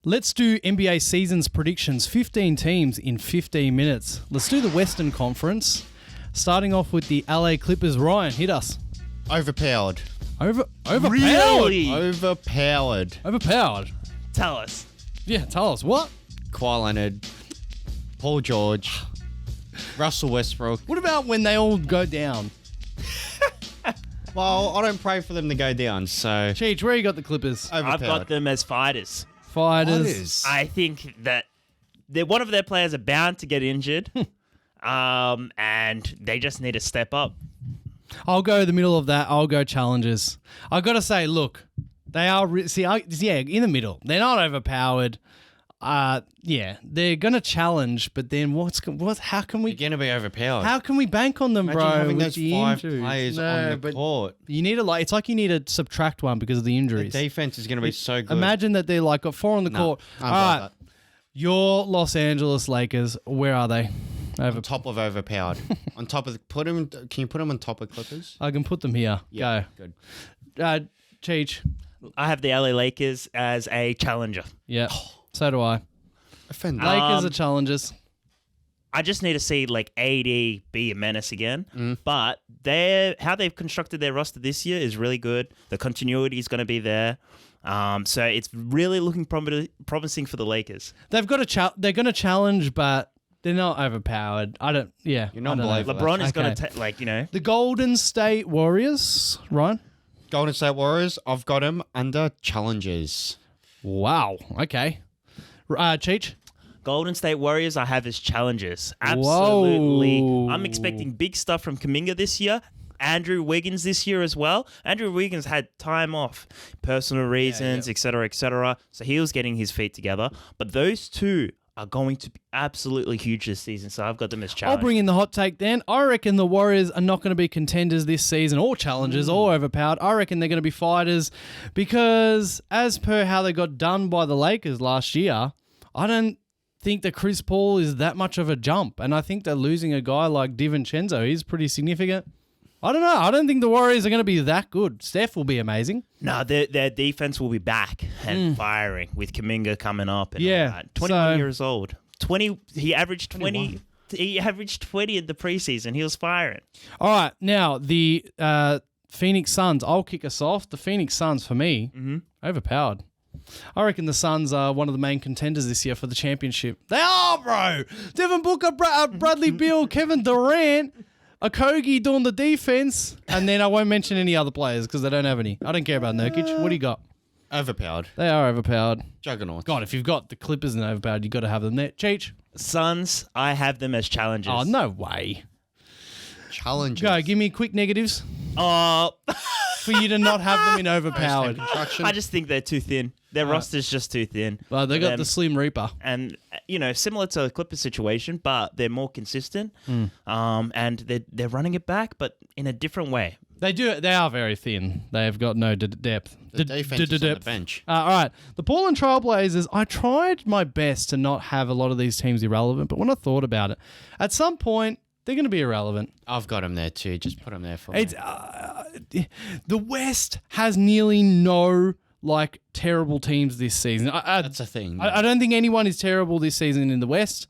Let's do NBA seasons predictions. 15 teams in 15 minutes. Let's do the Western Conference. Starting off with the LA Clippers. Ryan, hit us. Overpowered. Overpowered? Really? Overpowered. Overpowered. Tell us. Yeah, tell us. What? Kawhi Leonard. Paul George. Russell Westbrook. What about when they all go down? Well, I don't pray for them to go down, so... Cheech, where you got the Clippers? Overpowered. I've got them as fighters. Fighters. I think that one of their players are bound to get injured, and they just need to step up. I'll go the middle of that. I'll go challengers. I've got to say, look, they are... in the middle. They're not overpowered. They're going to challenge, but then how can we... They're going to be overpowered. How can we bank on them, Imagine bro? having with those the 5 injuries? players on the court. You need it's like you need to subtract one because of the injuries. The defense is going to be so good. Imagine that they're got 4 on the court. All right, your Los Angeles Lakers, where are they? On top of overpowered. On top of... Can you put them on top of Clippers? I can put them here. Yeah, Go. good. Cheech. I have the LA Lakers as a challenger. Yeah, so do I. Offended. Lakers are challengers. I just need to see like AD be a menace again. But how they've constructed their roster this year is really good. The continuity is going to be there. So it's really looking promising for the Lakers. They've got they're going to challenge, but they're not overpowered. You're not believable. LeBron is going to The Golden State Warriors, Ryan. Golden State Warriors, I've got them under challenges. Wow. Okay. Cheech. Golden State Warriors I have as challengers. Absolutely. Whoa. I'm expecting big stuff from Kuminga this year. Andrew Wiggins this year as well. Andrew Wiggins had time off, personal reasons, etc., etc. So he was getting his feet together. But those two are going to be absolutely huge this season. So I've got them as challengers. I'll bring in the hot take then. I reckon the Warriors are not going to be contenders this season or challengers or overpowered. I reckon they're going to be fighters because as per how they got done by the Lakers last year, I don't think that Chris Paul is that much of a jump. And I think that losing a guy like DiVincenzo is pretty significant. I don't know. I don't think the Warriors are going to be that good. Steph will be amazing. No, their defense will be back and firing with Kuminga coming up. And all that. 21 years old. He averaged 20. 21. He averaged 20 in the preseason. He was firing. All right. Now, the Phoenix Suns. I'll kick us off. The Phoenix Suns, for me, overpowered. I reckon the Suns are one of the main contenders this year for the championship. They are, bro. Devin Booker, Bradley Beal, Kevin Durant, Okogie doing the defense, and then I won't mention any other players because they don't have any. I don't care about Nurkic. What do you got? Overpowered. They are overpowered. Juggernauts. God, if you've got the Clippers and overpowered, you've got to have them there. Cheech? Suns, I have them as challengers. Oh, no way. Challenges. Go, give me quick negatives for you to not have them in overpowered. I just think they're too thin. Their roster's just too thin. Well, they got the Slim Reaper. And, similar to the Clippers situation, but they're more consistent. And they're running it back, but in a different way. They do. They are very thin. They've got no depth. The defense is on the bench. All right. The Portland Trailblazers, I tried my best to not have a lot of these teams irrelevant, but when I thought about it, at some point, they're going to be irrelevant. I've got them there too. Just put them there for me. The West has nearly no terrible teams this season. That's a thing. I don't think anyone is terrible this season in the West,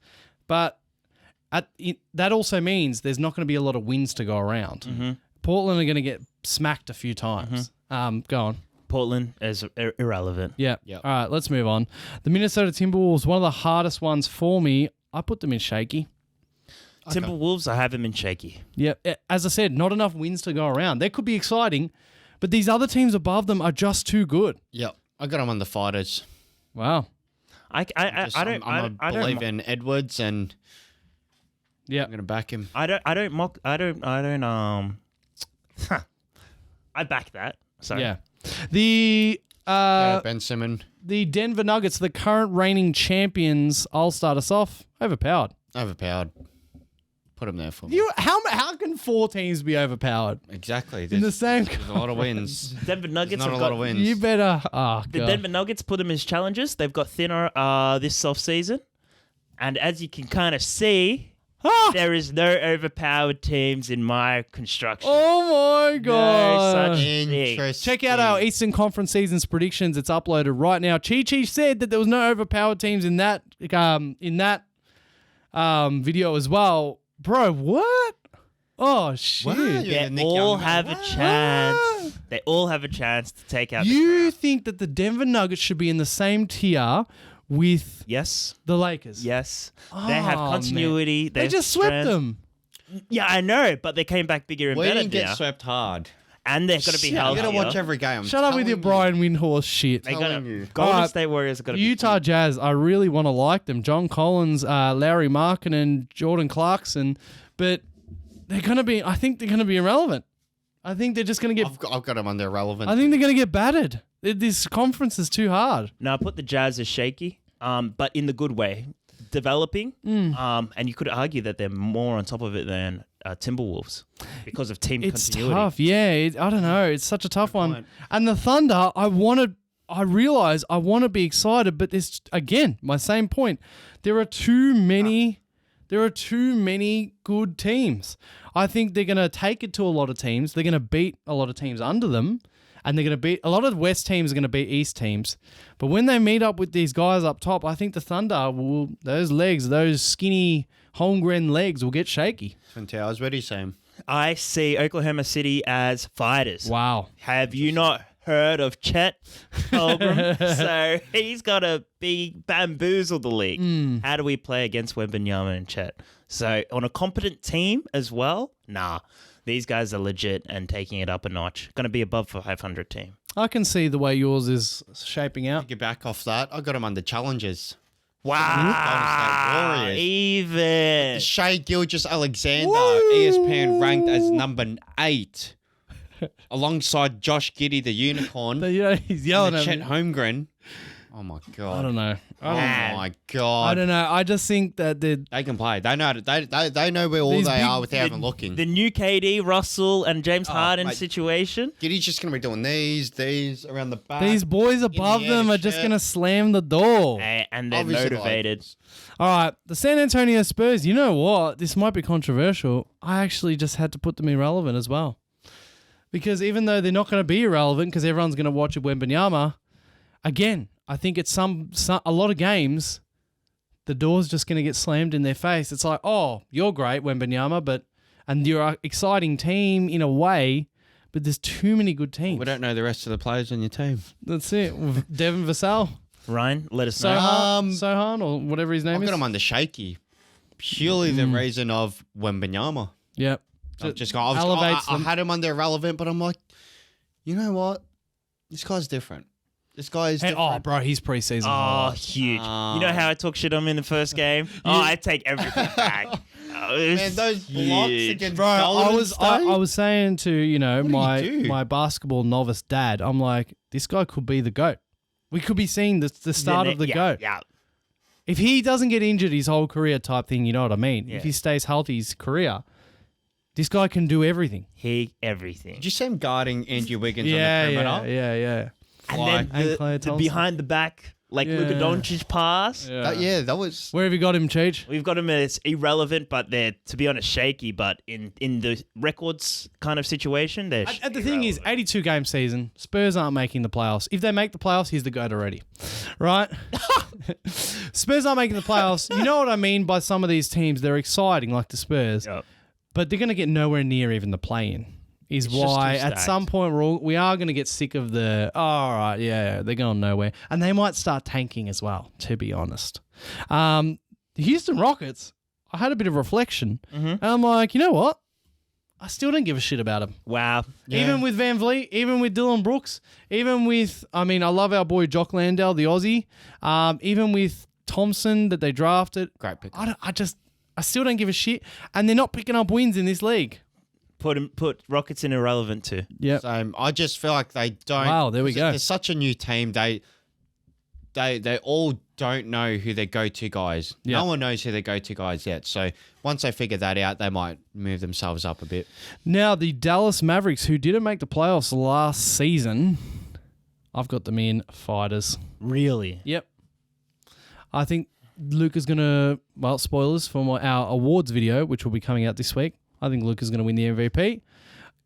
but that also means there's not going to be a lot of wins to go around. Portland are going to get smacked a few times. Go on. Portland is irrelevant. Yeah. Yep. All right, let's move on. The Minnesota Timberwolves, one of the hardest ones for me. I put them in shaky. Okay. Timberwolves, I have them in shaky. Yeah. As I said, not enough wins to go around. They could be exciting, but these other teams above them are just too good. Yep. I got them on the fighters. Wow. I don't believe in Edwards, and yeah, I'm gonna back him. I back that. Sorry. Yeah. The Ben Simmons. The Denver Nuggets, the current reigning champions. I'll start us off. Overpowered. Overpowered. Put them there for me. How can 4 teams be overpowered? Exactly. In the same. There's a lot of wins. Denver Nuggets not have a lot of wins. You better. The Denver Nuggets put them as challengers. They've got thinner this off season, and as you can kind of see, Ah! There is no overpowered teams in my construction. Oh my god. such- Interesting. Check out our Eastern Conference seasons predictions. It's uploaded right now. Chi said that there was no overpowered teams in that video as well. Bro, what? Oh shit. Wow, you're the They Nick all Young have man. a chance. They all have a chance to take out the You crown. think that the Denver Nuggets should be in the same tier with Yes. the Lakers? Yes. They have Oh, continuity. They have just swept strength. them. Yeah, I know, but they came back bigger and We better didn't get now. swept hard. And they're going to be You healthier. gotta watch every game. I'm Shut up with your telling Brian Windhorse shit. They telling gotta, you. Golden Alright, State Warriors are going to be Utah Jazz, I really want to like them. John Collins, Larry Markin, and Jordan Clarkson, but they're going to be. I think they're going to be irrelevant. I think they're just going to get. I've got them under irrelevant. I think they're going to get battered. This conference is too hard. No, I put the Jazz as shaky, but in the good way. Developing, and you could argue that they're more on top of it than Timberwolves because of team It's continuity. tough. Yeah, I don't know. It's such a tough one. point. And the Thunder, I realize I want to be excited, but there's again my same point. There are too many. There are too many good teams. I think they're going to take it to a lot of teams. They're going to beat a lot of teams under them. And they're going to beat a lot of West teams are going to beat East teams. But when they meet up with these guys up top, I think the Thunder will, those skinny, holmgren legs will get shaky. Twin Towers, what do you say? I see Oklahoma City as fighters. Wow. Have you not heard of Chet Holmgren? So he's got to be bamboozled the league. How do we play against Wembanyama and Chet? So on a competent team as well, nah. These guys are legit and taking it up a notch. Going to be above 500 team. I can see the way yours is shaping out. Get back off that. I got them under challenges. Wow. Warriors. Even. Shea Gilgeous-Alexander, ESPN ranked as number 8, alongside Josh Giddey, the unicorn, He's yelling and at Chet me. Holmgren. Oh my god! I don't know. Oh Man. my I god! don't know. I just think that They can play. They know. How to, they know where all These they big- are without even looking. The new KD, Russell, and James Harden mate. situation. Giddey's just gonna be doing these around the back. these boys above the air, them are the just Chet. going to slam the door. And they're Obviously, motivated. All right, the San Antonio Spurs, you know what? This might be controversial. I actually just had to put them irrelevant as well. Because even though they're not going to be irrelevant because everyone's going to watch it Wembanyama, again, I think it's a lot of games, the door's just going to get slammed in their face. It's like, oh, you're great, Wembanyama, and you're an exciting team in a way, but there's too many good teams. We don't know the rest of the players on your team. That's it. Devin Vassell, Ryan, let us know. Sohan, or whatever his name I've is. got them under shaky, purely the reason of Wembanyama. Yep. I've just gone. Elevates I them. had him under irrelevant, but I'm like, you know what? This guy's different. This guy is Hey, different. oh, bro, he's preseason. Oh, highlights. huge. You know how I talk shit on him in the first game? Oh, I take everything back. Oh, it was Man, those blocks huge. against Bro, Golden I was saying to, What do you do? my basketball novice dad, I'm like, this guy could be the GOAT. We could be seeing the start of the yeah, GOAT. Yeah. If he doesn't get injured his whole career type thing, you know what I mean? Yeah. If he stays healthy his career, this guy can do everything. Everything. Did you see him guarding Andrew Wiggins Yeah, on the yeah, perimeter? yeah. And then And the, Klay the Thompson. behind the back, like Luka Yeah. Doncic pass. That was. Where have you got him, Cheech? We've got him as irrelevant, but they're, to be honest, shaky. But in the records kind of situation, they're And the thing is, 82 game season, Spurs aren't making the playoffs. If they make the playoffs, he's the GOAT already. Right? Spurs aren't making the playoffs. You know what I mean by some of these teams? They're exciting, like the Spurs, Yep. but they're going to get nowhere near even the play-in. Is It's just why too at stacked. some point we are going to get sick of the, oh, all right, yeah, they're going nowhere. And they might start tanking as well, to be honest. The Houston Rockets, I had a bit of reflection, and I'm like, you know what? I still don't give a shit about them. Wow. Yeah. Even with Van Vliet, even with Dylan Brooks, even with, I love our boy Jock Landale, the Aussie, even with Thompson that they drafted. Great pick. I still don't give a shit. And they're not picking up wins in this league. Put Rockets in irrelevant too. Yep. So I just feel like they don't. Wow, there we go. They're such a new team. They all don't know who their go-to guys. Yeah. No one knows who their go-to guys yet. So once they figure that out, they might move themselves up a bit. Now, the Dallas Mavericks, who didn't make the playoffs last season, I've got them in fighters. Really? Yep. I think Luka's going to, well, spoilers for our awards video, which will be coming out this week. I think Luka's going to win the MVP.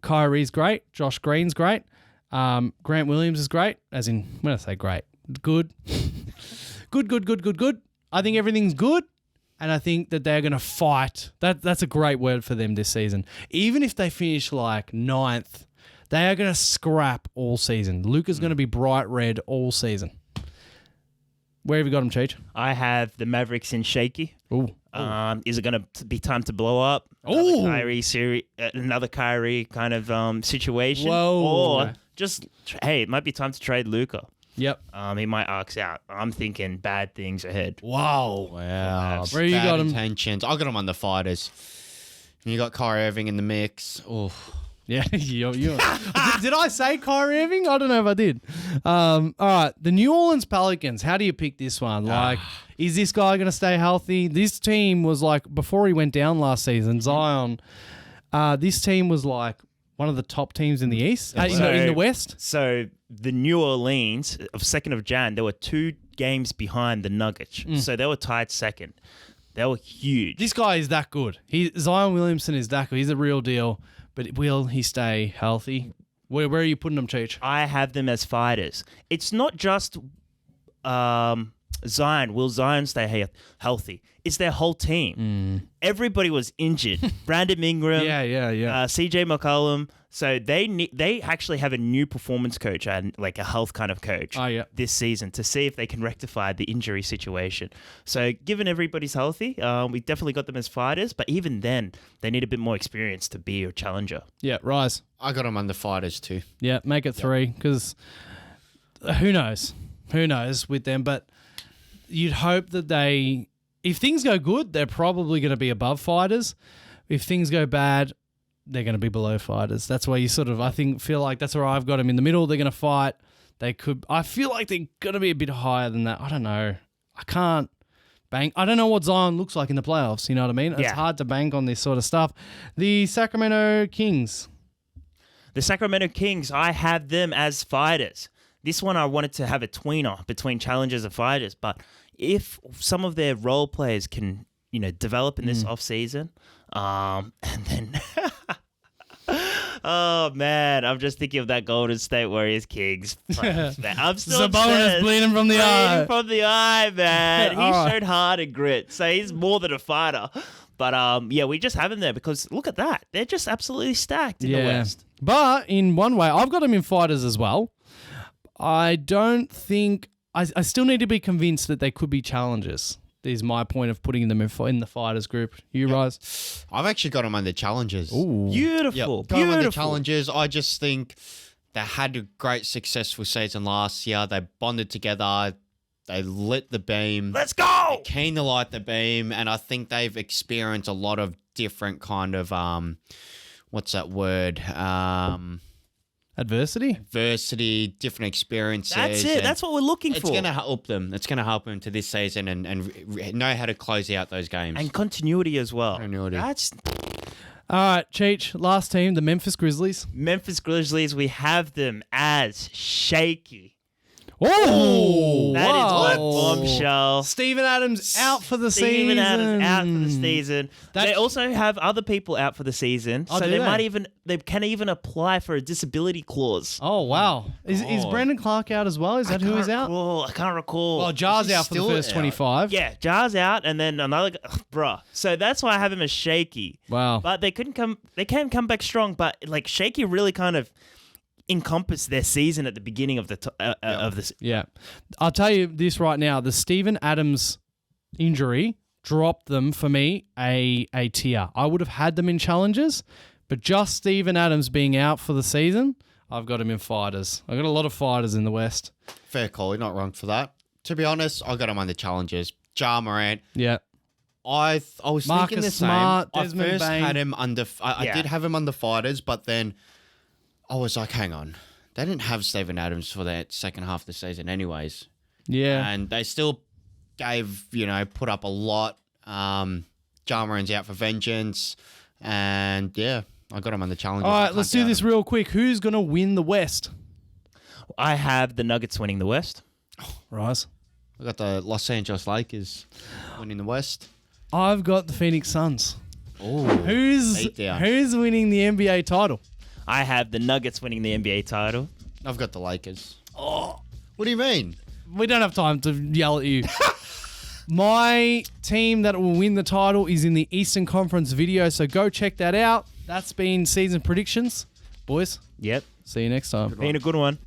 Kyrie's great. Josh Green's great. Grant Williams is great, as in, when I say great, good. Good. I think everything's good, and I think that they're going to fight. That's a great word for them this season. Even if they finish like 9th, they are going to scrap all season. Luka's going to be bright red all season. Where have you got him, Cheech? I have the Mavericks in shaky. Ooh. Is it going to be time to blow up? Another Kyrie kind of situation. Whoa. Or just, hey, it might be time to trade Luka. Yep. He might arcs out. I'm thinking bad things ahead. Wow. Where you Bad got him? intentions. I got him on the Fighters. You got Kyrie Irving in the mix. Oh. Yeah, you. did I say Kyrie Irving? I don't know if I did. All right, the New Orleans Pelicans. How do you pick this one? Like, is this guy going to stay healthy? This team was like, before he went down last season, Zion, this team was like one of the top teams in the East, in the West. So the New Orleans, of 2nd of Jan, they were 2 games behind the Nuggets. So they were tied second. They were huge. This guy is that good. Zion Williamson is that good. He's a real deal. But will he stay healthy? Where are you putting him, Cheech? I have them as fighters. It's not just Zion. Will Zion stay healthy? It's their whole team. Everybody was injured. Brandon Ingram, CJ McCollum. So they actually have a new performance coach and like a health kind of coach this season to see if they can rectify the injury situation. So given everybody's healthy, we definitely got them as fighters. But even then, they need a bit more experience to be a challenger. Yeah, Rise. I got him on the Fighters too. Yeah, make it 3 because who knows? Who knows with them? But you'd hope that if things go good, they're probably going to be above fighters. If things go bad, they're going to be below fighters. That's why you sort of, feel like that's where I've got them in the middle. They're going to fight. I feel like they're going to be a bit higher than that. I don't know. I can't bank. I don't know what Zion looks like in the playoffs. You know what I mean? It's hard to bank on this sort of stuff. The Sacramento Kings. The Sacramento Kings, I have them as fighters. This one I wanted to have a tweener between challengers and fighters, but if some of their role players can, develop in this off season, and then, oh man, I'm just thinking of that Golden State Warriors Kings. I'm still Sabonis bleeding from the eye. From the eye, man. He showed heart and grit, so he's more than a fighter. But we just have him there because look at that, they're just absolutely stacked in the West. But in one way, I've got them in fighters as well. I don't think I still need to be convinced that they could be challengers. Is my point of putting them in the fighters group. You Rise? I've actually got them on the challengers. Ooh. Beautiful. Got them on the challengers. I just think they had a great successful season last year. They bonded together. They lit the beam. Let's go! They're keen to light the beam, and I think they've experienced a lot of different kind of what's that word? Adversity, different experiences. That's it. That's what we're looking for. It's going to help them. It's going to help them to this season and know how to close out those games. And continuity as well. That's All right, Cheech, last team, the Memphis Grizzlies. Memphis Grizzlies, we have them as shaky. Oh, that is my bombshell. Steven Adams out for the season. Steven Adams out for the season. They also have other people out for the season, so they can even apply for a disability clause. Oh wow! Is Brandon Clark out as well? Is that who is out? I can't recall. Well, Jar's out for the first 25. Yeah, Jar's out, and then another bruh. So that's why I have him as shaky. Wow! But they can come back strong. But like shaky really kind of encompass their season at the beginning of this. Yeah. I'll tell you this right now. The Steven Adams injury dropped them for me a tier. I would have had them in challenges, but just Steven Adams being out for the season, I've got him in fighters. I've got a lot of fighters in the West. fair call. You're not wrong for that. To be honest, I got him on the challenges. Ja Morant. Yeah. I was Marcus thinking the Smart, same. Desmond I first Bane. had him under. I did have him on the fighters, but then I was like, hang on, they didn't have Steven Adams for that second half of the season, anyways. Yeah, and they still put up a lot. Ja Morant's out for vengeance, and I got him on the challenge. All right, let's do this real quick. Who's gonna win the West? I have the Nuggets winning the West. Rise. I got the Los Angeles Lakers winning the West. I've got the Phoenix Suns. Oh, Who's winning the NBA title? I have the Nuggets winning the NBA title. I've got the Lakers. Oh, what do you mean? We don't have time to yell at you. My team that will win the title is in the Eastern Conference video, so go check that out. That's been season predictions. Boys, Yep. see you next time. Been a good one.